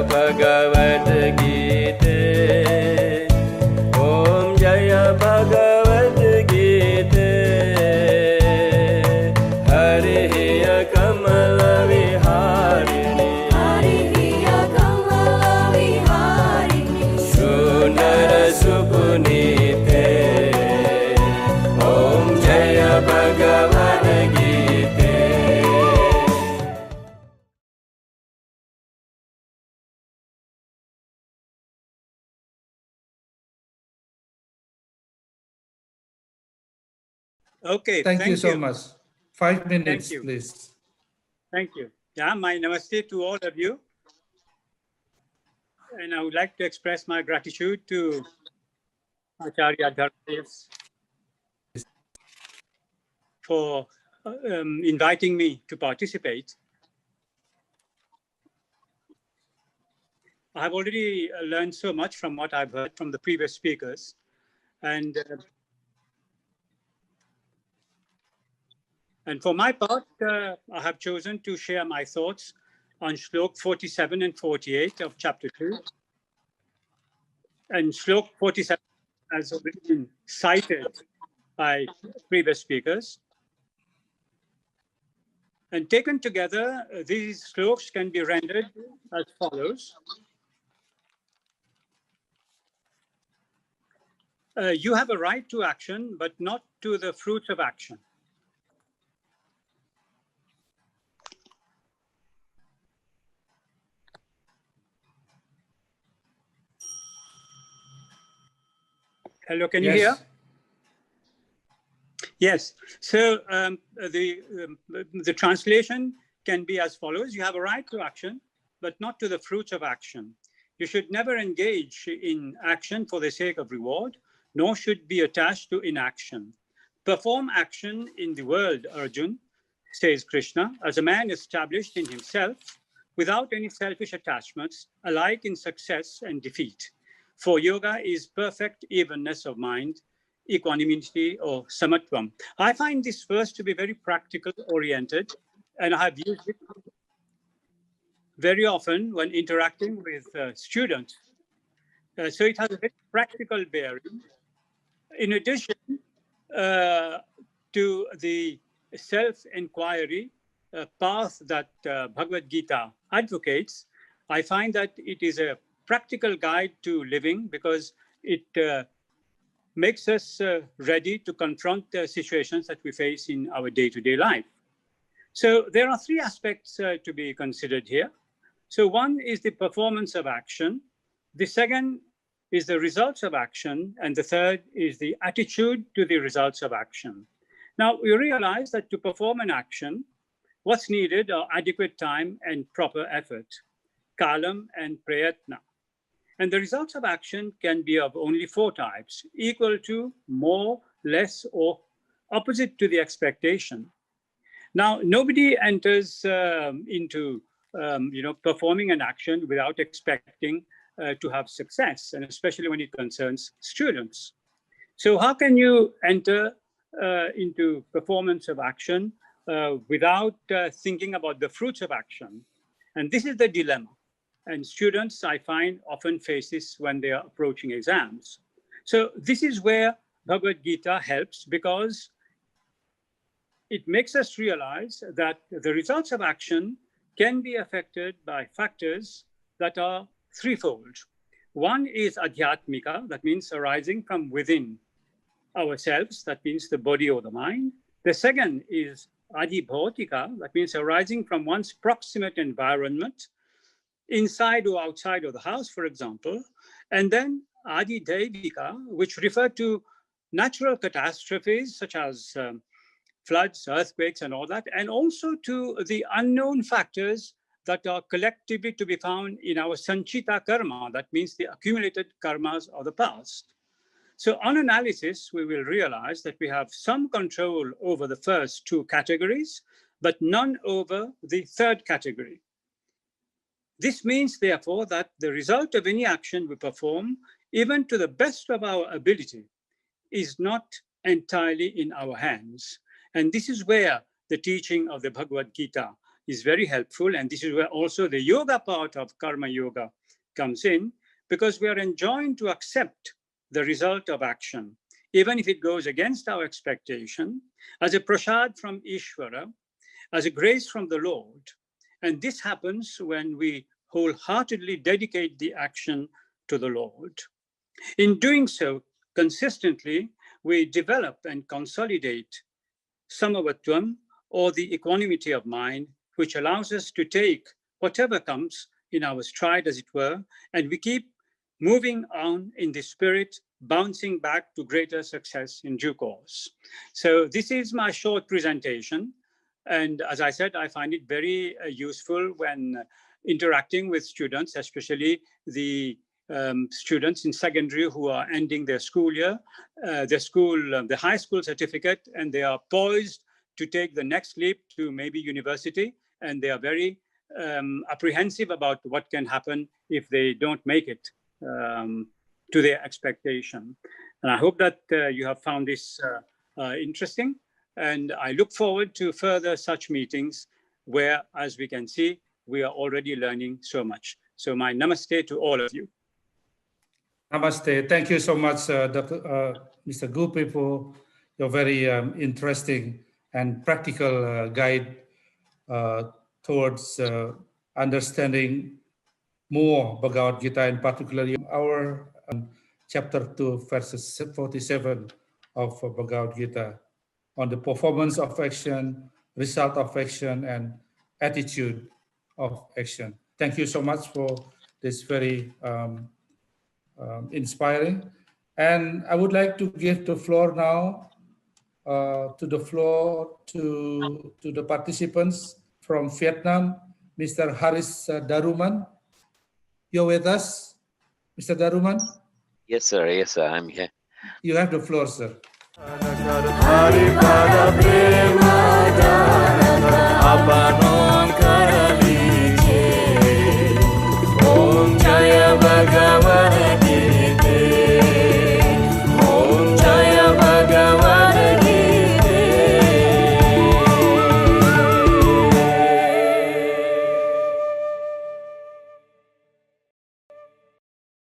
Bhagavad Gītā. Om Jaya Bhagavad Gītā. Hariya Kamala Viharini. Hariya Kamala Viharini. Sunara Supunite. Om Jaya Bhagavad Gītā. Okay, Thank you so much. 5 minutes, you. please. Thank you. Yeah, my namaste to all of you. And I would like to express my gratitude to Acharya Dharmadev for inviting me to participate. I have already learned so much from what I've heard from the previous speakers. And for my part, I have chosen to share my thoughts on Shlok 47 and 48 of chapter 2. And Shlok 47 has already been cited by previous speakers. And taken together, these shloks can be rendered as follows. You have a right to action, but not to the fruits of action. Hello, can you hear? Yes. So the translation can be as follows. You have a right to action, but not to the fruits of action. You should never engage in action for the sake of reward, nor should be attached to inaction. Perform action in the world, Arjun, says Krishna, as a man established in himself, without any selfish attachments, alike in success and defeat. For yoga is perfect evenness of mind, equanimity or samatvam. I find this verse to be very practical oriented, and I have used it very often when interacting with students. So it has a very practical bearing. In addition to the self-inquiry path that Bhagavad Gītā advocates, I find that it is a practical guide to living because it makes us ready to confront the situations that we face in our day-to-day life. So there are three aspects to be considered here. So one is the performance of action. The second is the results of action. And the third is the attitude to the results of action. Now, we realize that to perform an action, what's needed are adequate time and proper effort, kalam and prayatna. And the results of action can be of only four types: equal to, more, less, or opposite to the expectation. Now, nobody enters into performing an action without expecting to have success, and especially when it concerns students. So how can you enter into performance of action without thinking about the fruits of action? And this is the dilemma. And students, I find, often face this when they are approaching exams. So this is where Bhagavad Gītā helps, because it makes us realize that the results of action can be affected by factors that are threefold. One is adhyatmika, that means arising from within ourselves, that means the body or the mind. The second is adhibhautika, that means arising from one's proximate environment, inside or outside of the house, for example. And then adhidaivika, which refer to natural catastrophes such as floods, earthquakes, and all that, and also to the unknown factors that are collectively to be found in our sanchita karma, that means the accumulated karmas of the past. So on analysis, we will realize that we have some control over the first two categories, but none over the third category. This means, therefore, that the result of any action we perform, even to the best of our ability, is not entirely in our hands. And this is where the teaching of the Bhagavad Gītā is very helpful. And this is where also the yoga part of karma yoga comes in, because we are enjoined to accept the result of action, even if it goes against our expectation, as a prasad from Ishvara, as a grace from the Lord. And this happens when we wholeheartedly dedicate the action to the Lord. In doing so, consistently, we develop and consolidate samavatvam, or the equanimity of mind, which allows us to take whatever comes in our stride, as it were, and we keep moving on in the spirit, bouncing back to greater success in due course. So this is my short presentation. And as I said, I find it very useful when interacting with students, especially the students in secondary who are ending their school year, the high school certificate, and they are poised to take the next leap to maybe university, and they are very apprehensive about what can happen if they don't make it to their expectation. And I hope that you have found this interesting, and I look forward to further such meetings where, as we can see, we are already learning so much. So my namaste to all of you. Namaste. Thank you so much, Mr. Gopee, for your very interesting and practical guide towards understanding more Bhagavad Gītā, in particular our chapter 2, verses 47 of Bhagavad Gītā, on the performance of action, result of action, and attitude of action. Thank you so much for this very inspiring. And I would like to give the floor now to the participants from Vietnam, Mr. Haris Daruman. You're with us, Mr. Daruman? Yes, sir. Yes, sir. I'm here. You have the floor, sir. Hari pada